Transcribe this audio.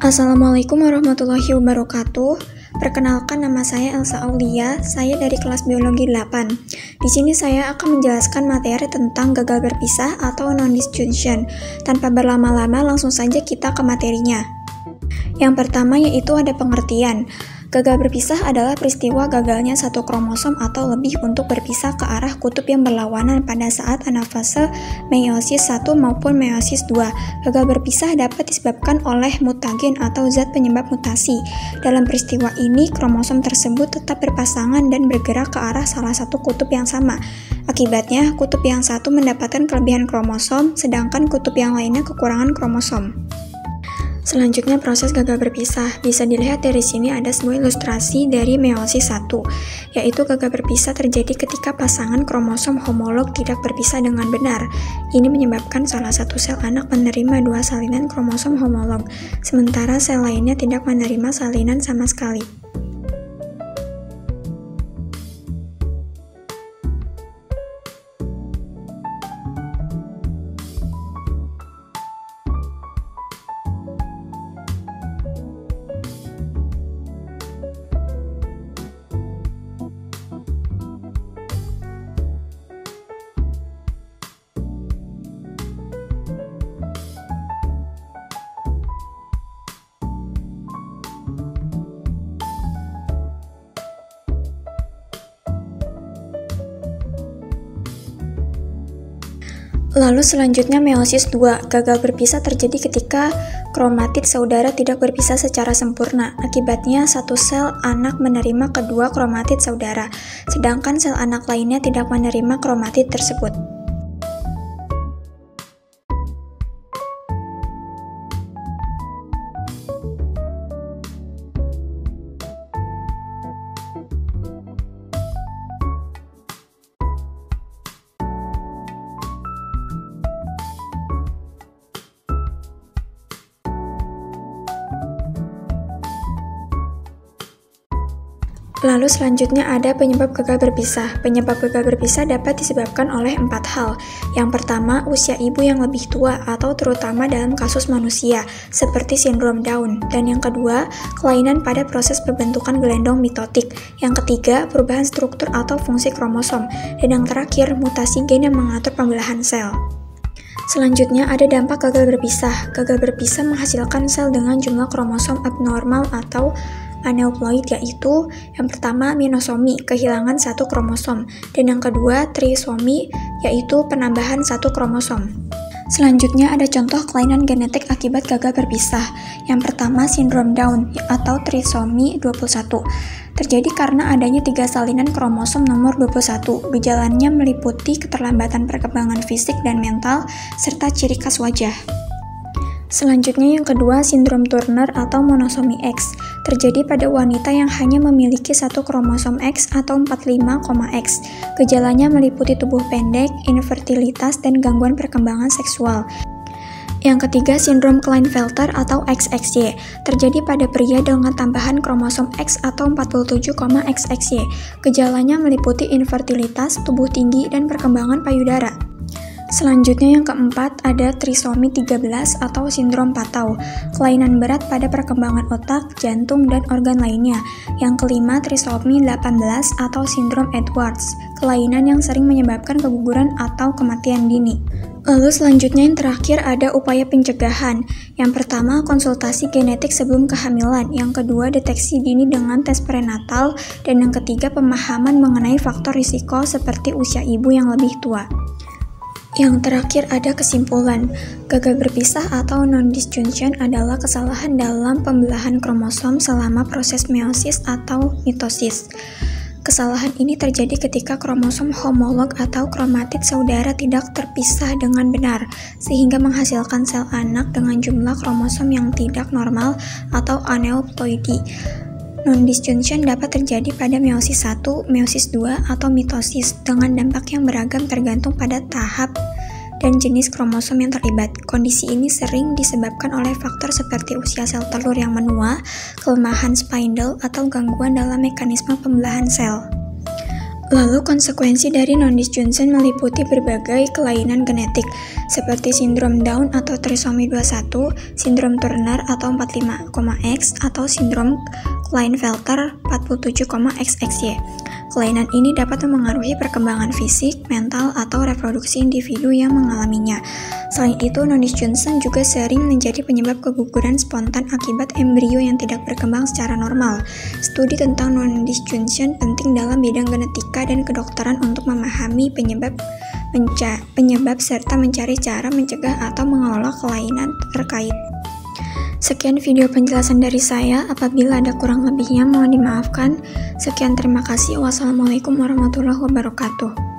Assalamualaikum warahmatullahi wabarakatuh. Perkenalkan, nama saya Elsa Aulia. Saya dari kelas biologi 8. Di sini saya akan menjelaskan materi tentang gagal berpisah atau non-disjunction. Tanpa berlama-lama, langsung saja kita ke materinya. Yang pertama yaitu ada pengertian. Gagal berpisah adalah peristiwa gagalnya satu kromosom atau lebih untuk berpisah ke arah kutub yang berlawanan pada saat anafase meiosis 1 maupun meiosis 2. Gagal berpisah dapat disebabkan oleh mutagen atau zat penyebab mutasi. Dalam peristiwa ini, kromosom tersebut tetap berpasangan dan bergerak ke arah salah satu kutub yang sama. Akibatnya, kutub yang satu mendapatkan kelebihan kromosom, sedangkan kutub yang lainnya kekurangan kromosom. Selanjutnya proses gagal berpisah. Bisa dilihat dari sini ada sebuah ilustrasi dari meiosis 1, yaitu gagal berpisah terjadi ketika pasangan kromosom homolog tidak berpisah dengan benar. Ini menyebabkan salah satu sel anak menerima dua salinan kromosom homolog, sementara sel lainnya tidak menerima salinan sama sekali. Lalu selanjutnya meiosis 2. Gagal berpisah terjadi ketika kromatid saudara tidak berpisah secara sempurna. Akibatnya satu sel anak menerima kedua kromatid saudara, sedangkan sel anak lainnya tidak menerima kromatid tersebut. Lalu selanjutnya ada penyebab gagal berpisah. Penyebab gagal berpisah dapat disebabkan oleh 4 hal. Yang pertama, usia ibu yang lebih tua atau terutama dalam kasus manusia, seperti sindrom Down. Dan yang kedua, kelainan pada proses pembentukan gelendong mitotik. Yang ketiga, perubahan struktur atau fungsi kromosom. Dan yang terakhir, mutasi gen yang mengatur pembelahan sel. Selanjutnya ada dampak gagal berpisah. Gagal berpisah menghasilkan sel dengan jumlah kromosom abnormal atau aneuploid, yaitu yang pertama minosomi, kehilangan satu kromosom, dan yang kedua trisomi, yaitu penambahan satu kromosom. Selanjutnya ada contoh kelainan genetik akibat gagal berpisah. Yang pertama sindrom Down atau trisomi 21. Terjadi karena adanya 3 salinan kromosom nomor 21. Gejalanya meliputi keterlambatan perkembangan fisik dan mental, serta ciri khas wajah. Selanjutnya yang kedua, sindrom Turner atau monosomi X. Terjadi pada wanita yang hanya memiliki satu kromosom X atau 45,X. Gejalanya meliputi tubuh pendek, infertilitas, dan gangguan perkembangan seksual. Yang ketiga, sindrom Klinefelter atau XXY. Terjadi pada pria dengan tambahan kromosom X atau 47,XXY. Gejalanya meliputi infertilitas, tubuh tinggi, dan perkembangan payudara. Selanjutnya yang keempat ada trisomi 13 atau sindrom Patau, kelainan berat pada perkembangan otak, jantung, dan organ lainnya. Yang kelima trisomi 18 atau sindrom Edwards, kelainan yang sering menyebabkan keguguran atau kematian dini. Lalu selanjutnya yang terakhir ada upaya pencegahan. Yang pertama konsultasi genetik sebelum kehamilan, yang kedua deteksi dini dengan tes prenatal, dan yang ketiga pemahaman mengenai faktor risiko seperti usia ibu yang lebih tua. Yang terakhir ada kesimpulan. Gagal berpisah atau non-disjunction adalah kesalahan dalam pembelahan kromosom selama proses meiosis atau mitosis. Kesalahan ini terjadi ketika kromosom homolog atau kromatid saudara tidak terpisah dengan benar, sehingga menghasilkan sel anak dengan jumlah kromosom yang tidak normal atau aneuploidi. Non-disjunction dapat terjadi pada meiosis 1, meiosis 2, atau mitosis dengan dampak yang beragam tergantung pada tahap dan jenis kromosom yang terlibat. Kondisi ini sering disebabkan oleh faktor seperti usia sel telur yang menua, kelemahan spindle, atau gangguan dalam mekanisme pembelahan sel. Lalu konsekuensi dari non-disjunction meliputi berbagai kelainan genetik, seperti sindrom Down atau trisomi 21, sindrom Turner atau 45,X, atau sindrom Klinefelter 47,XXY. Kelainan ini dapat memengaruhi perkembangan fisik, mental, atau reproduksi individu yang mengalaminya. Selain itu, non-disjunction juga sering menjadi penyebab keguguran spontan akibat embrio yang tidak berkembang secara normal. Studi tentang non-disjunction penting dalam bidang genetika dan kedokteran untuk memahami penyebab serta mencari cara mencegah atau mengelola kelainan terkait. Sekian video penjelasan dari saya. Apabila ada kurang lebihnya mohon dimaafkan. Sekian, terima kasih. Wassalamualaikum warahmatullahi wabarakatuh.